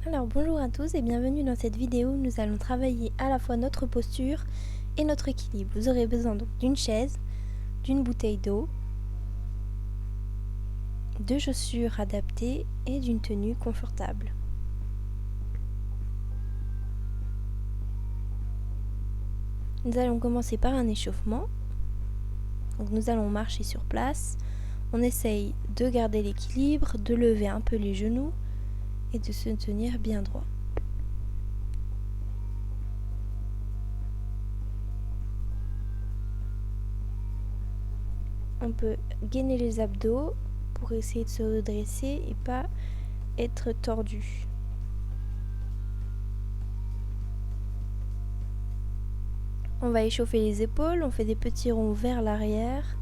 Alors bonjour à tous et bienvenue dans cette vidéo où nous allons travailler à la fois notre posture et notre équilibre. Vous aurez besoin donc d'une chaise, d'une bouteille d'eau, de chaussures adaptées et d'une tenue confortable. Nous allons commencer par un échauffement. Donc nous allons marcher sur place. On essaye de garder l'équilibre, de lever un peu les genoux et de se tenir bien droit. On peut gainer les abdos pour essayer de se redresser et pas être tordu. On va échauffer les épaules, on fait des petits ronds vers l'arrière.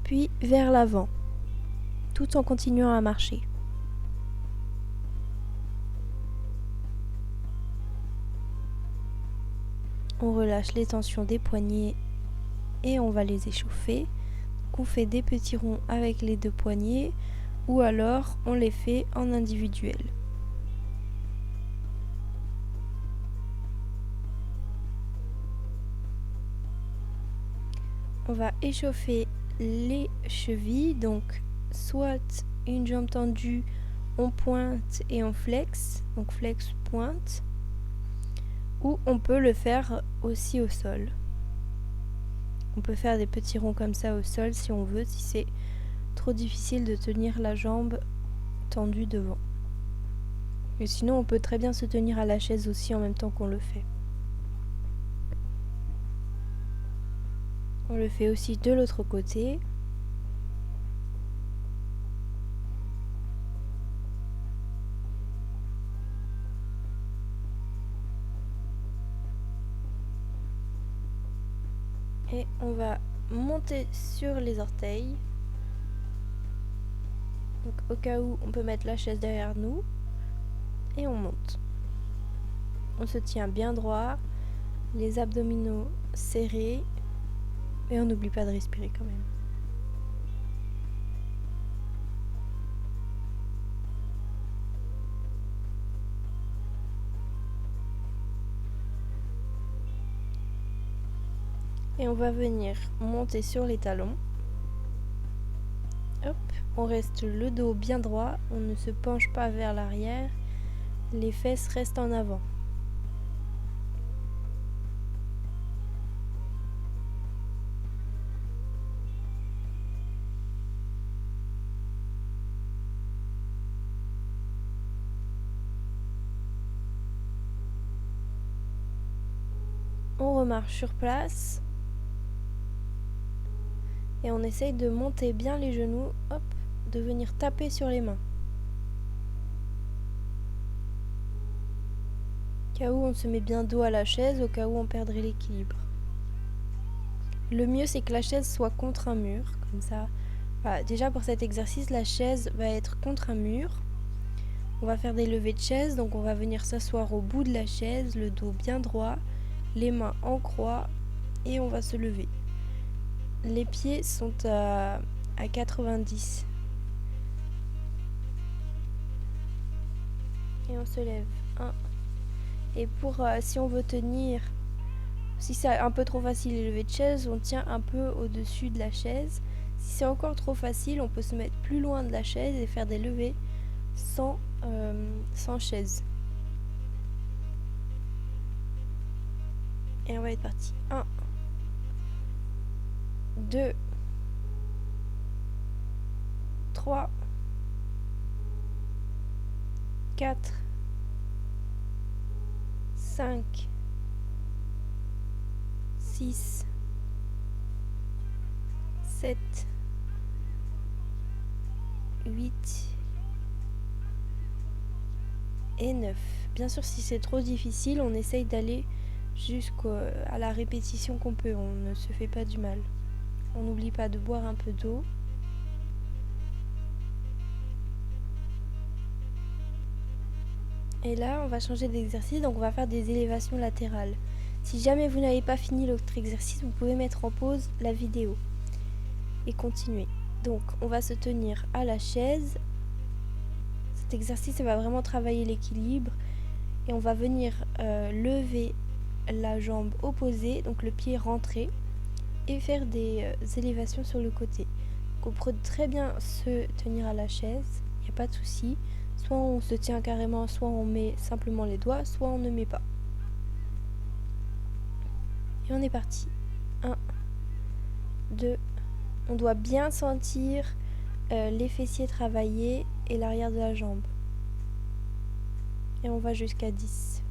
Puis vers l'avant, tout en continuant à marcher. On relâche les tensions des poignets et on va les échauffer. Donc on fait des petits ronds avec les deux poignets ou alors on les fait en individuel. On va échauffer les chevilles, donc soit une jambe tendue, on pointe et on flex, donc flex pointe, ou on peut le faire aussi au sol. On peut faire des petits ronds comme ça au sol si on veut, si c'est trop difficile de tenir la jambe tendue devant. Et sinon on peut très bien se tenir à la chaise aussi en même temps qu'on le fait. On le fait aussi de l'autre côté. Et on va monter sur les orteils. Donc au cas où on peut mettre la chaise derrière nous. Et on monte. On se tient bien droit, les abdominaux serrés. Et on n'oublie pas de respirer quand même. Et on va venir monter sur les talons. Hop, on reste le dos bien droit, on ne se penche pas vers l'arrière. Les fesses restent en avant. On remarche sur place. Et on essaye de monter bien les genoux, hop, de venir taper sur les mains. Au cas où on se met bien dos à la chaise, au cas où on perdrait l'équilibre. Le mieux c'est que la chaise soit contre un mur, comme ça. Voilà, déjà pour cet exercice, la chaise va être contre un mur. On va faire des levées de chaise, donc on va venir s'asseoir au bout de la chaise, le dos bien droit, les mains en croix et on va se lever. Les pieds sont à 90. Et on se lève. 1. Et pour si on veut tenir, si c'est un peu trop facile les levées de chaise, on tient un peu au-dessus de la chaise. Si c'est encore trop facile, on peut se mettre plus loin de la chaise et faire des levées sans chaise. Et on va être parti. 1, 2, 3, 4, 5, 6, 7, 8 et 9. Bien sûr, si c'est trop difficile, on essaye d'aller jusqu'à la répétition qu'on peut. On ne se fait pas du mal. On n'oublie pas de boire un peu d'eau. Et là, on va changer d'exercice, donc on va faire des élévations latérales. Si jamais vous n'avez pas fini l'autre exercice, vous pouvez mettre en pause la vidéo et continuer. Donc on va se tenir à la chaise. Cet exercice va vraiment travailler l'équilibre et on va venir lever la jambe opposée, donc le pied rentré, et faire des élévations sur le côté. Donc on peut très bien se tenir à la chaise, il n'y a pas de souci. Soit on se tient carrément, soit on met simplement les doigts, soit on ne met pas. Et on est parti. 1, 2, on doit bien sentir les fessiers travailler et l'arrière de la jambe. Et on va jusqu'à 10.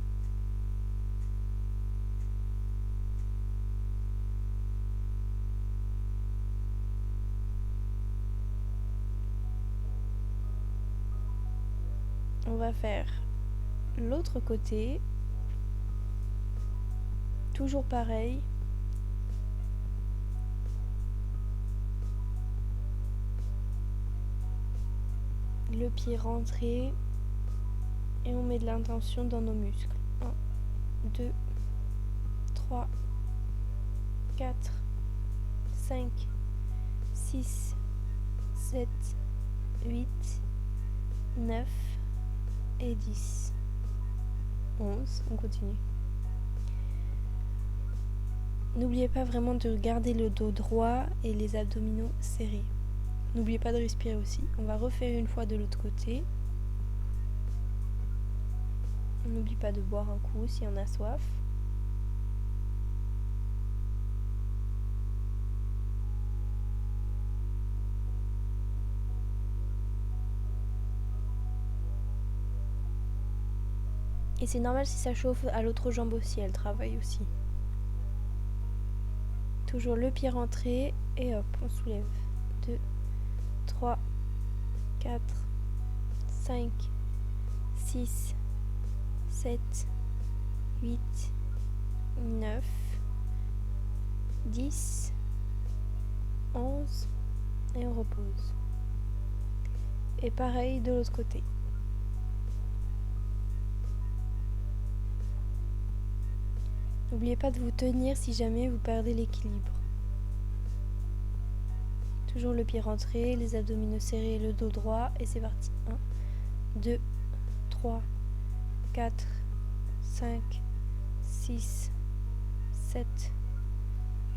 On va faire l'autre côté. Toujours pareil. Le pied rentré. Et on met de l'intention dans nos muscles. 1, 2, 3, 4, 5, 6, 7, 8, 9 et 10. 11, on continue. N'oubliez pas vraiment de garder le dos droit et les abdominaux serrés. N'oubliez pas de respirer aussi. On va refaire une fois de l'autre côté. On n'oublie pas de boire un coup si on a soif. Et c'est normal si ça chauffe à l'autre jambe aussi, elle travaille aussi. Toujours le pied rentré et hop, on soulève. 2, 3, 4, 5, 6, 7, 8, 9, 10, 11 et on repose. Et pareil de l'autre côté. N'oubliez pas de vous tenir si jamais vous perdez l'équilibre. Toujours le pied rentré, les abdominaux serrés, le dos droit et c'est parti. 1, 2, 3, 4, 5, 6, 7,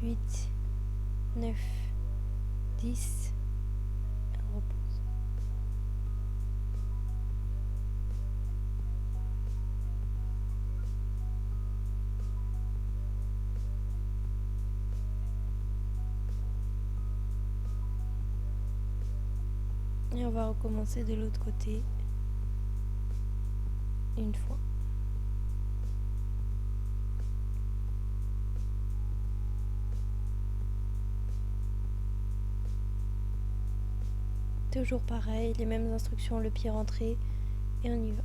8, 9, 10, on repose. Et on va recommencer de l'autre côté une fois. Toujours pareil, les mêmes instructions, le pied rentré et on y va.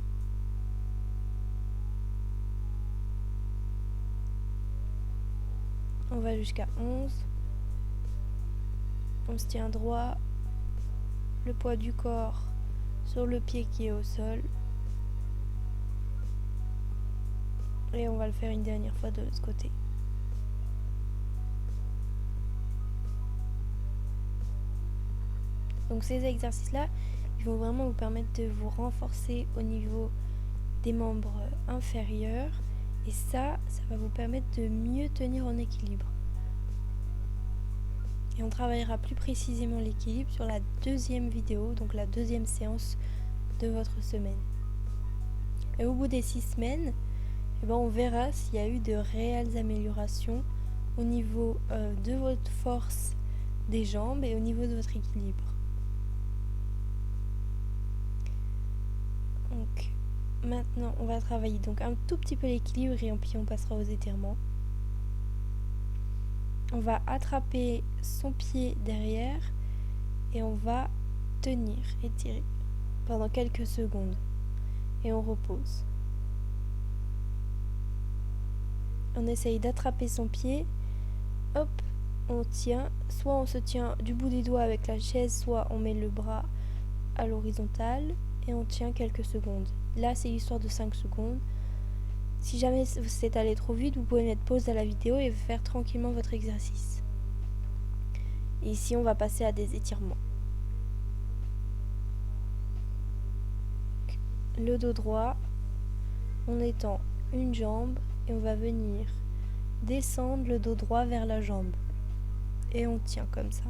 On va jusqu'à 11. On se tient droit. Le poids du corps sur le pied qui est au sol. Et on va le faire une dernière fois de l'autre côté. Donc ces exercices-là, ils vont vraiment vous permettre de vous renforcer au niveau des membres inférieurs. Et ça va vous permettre de mieux tenir en équilibre. Et on travaillera plus précisément l'équilibre sur la deuxième vidéo, donc la deuxième séance de votre semaine. Et au bout des 6 semaines, on verra s'il y a eu de réelles améliorations au niveau de votre force des jambes et au niveau de votre équilibre. Donc maintenant on va travailler donc un tout petit peu l'équilibre et puis on passera aux étirements. On va attraper son pied derrière et on va tenir, étirer pendant quelques secondes et on repose. On essaye d'attraper son pied, hop, on tient, soit on se tient du bout des doigts avec la chaise, soit on met le bras à l'horizontale et on tient quelques secondes. Là c'est l'histoire de 5 secondes. Si jamais c'est allé trop vite, vous pouvez mettre pause à la vidéo et faire tranquillement votre exercice. Et ici, on va passer à des étirements. le dos droit, on étend une jambe et on va venir descendre le dos droit vers la jambe. Et on tient comme ça.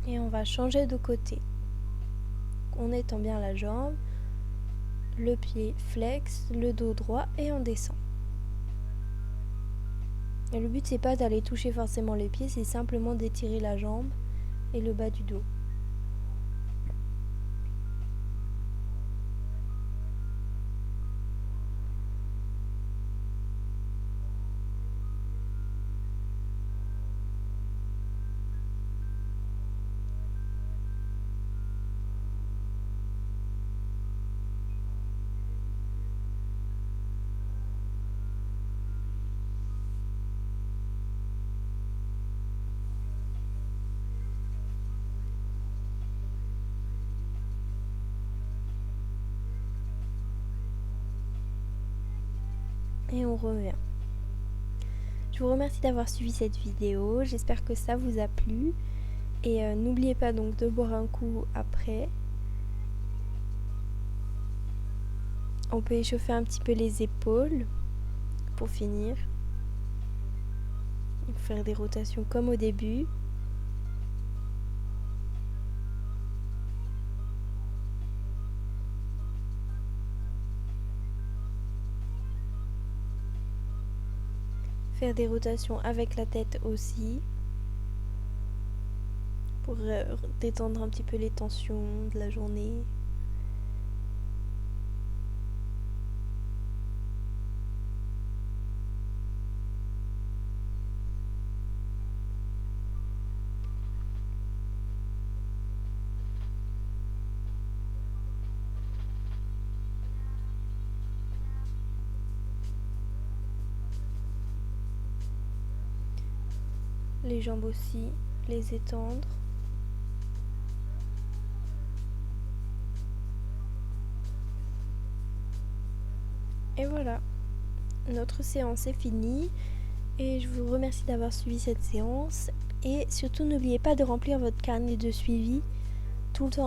Et on va changer de côté. On étend bien la jambe, le pied flex, le dos droit et on descend. Et le but c'est pas d'aller toucher forcément les pieds, c'est simplement d'étirer la jambe et le bas du dos. Et on revient. Je vous remercie d'avoir suivi cette vidéo, j'espère que ça vous a plu. Et n'oubliez pas donc de boire un coup après. On peut échauffer un petit peu les épaules pour finir. Faire des rotations comme au début. Faire des rotations avec la tête aussi. Pour détendre un petit peu les tensions de la journée. Les jambes aussi, les étendre. Et voilà, notre séance est finie et je vous remercie d'avoir suivi cette séance et surtout n'oubliez pas de remplir votre carnet de suivi tout le temps